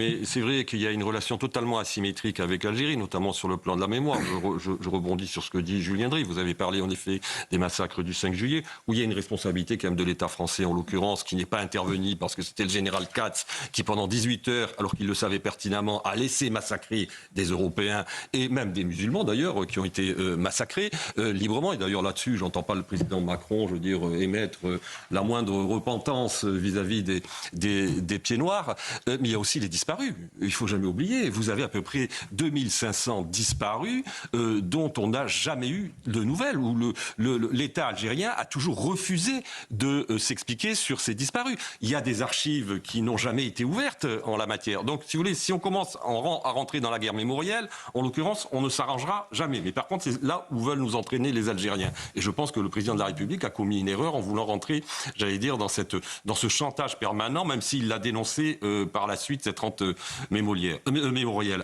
Mais c'est vrai qu'il y a une relation totalement asymétrique avec l'Algérie, notamment sur le plan de la mémoire. Je rebondis sur ce que dit Julien Drey. Vous avez parlé en effet des massacres du 5 juillet, où il y a une responsabilité quand même de l'État français, en l'occurrence, qui n'est pas intervenu parce que c'était le général Katz qui, pendant 18 heures, alors qu'il le savait pertinemment, a laissé massacrer des Européens et même des musulmans d'ailleurs, qui ont été massacrés librement. Et d'ailleurs là-dessus, j'entends pas le président Macron, je veux dire, émettre la moindre repentance vis-à-vis des pieds noirs. Mais il y a aussi les disparus. Il faut jamais oublier, vous avez à peu près 2500 disparus dont on n'a jamais eu de nouvelles, où l'État algérien a toujours refusé de s'expliquer sur ces disparus. Il y a des archives qui n'ont jamais été ouvertes en la matière. Donc, si vous voulez, si on commence à rentrer dans la guerre mémorielle, en l'occurrence, on ne s'arrangera jamais. Mais par contre, c'est là où veulent nous entraîner les Algériens. Et je pense que le président de la République a commis une erreur en voulant rentrer, j'allais dire, dans ce chantage permanent, même s'il l'a dénoncé par la suite, cette rente mémorielle.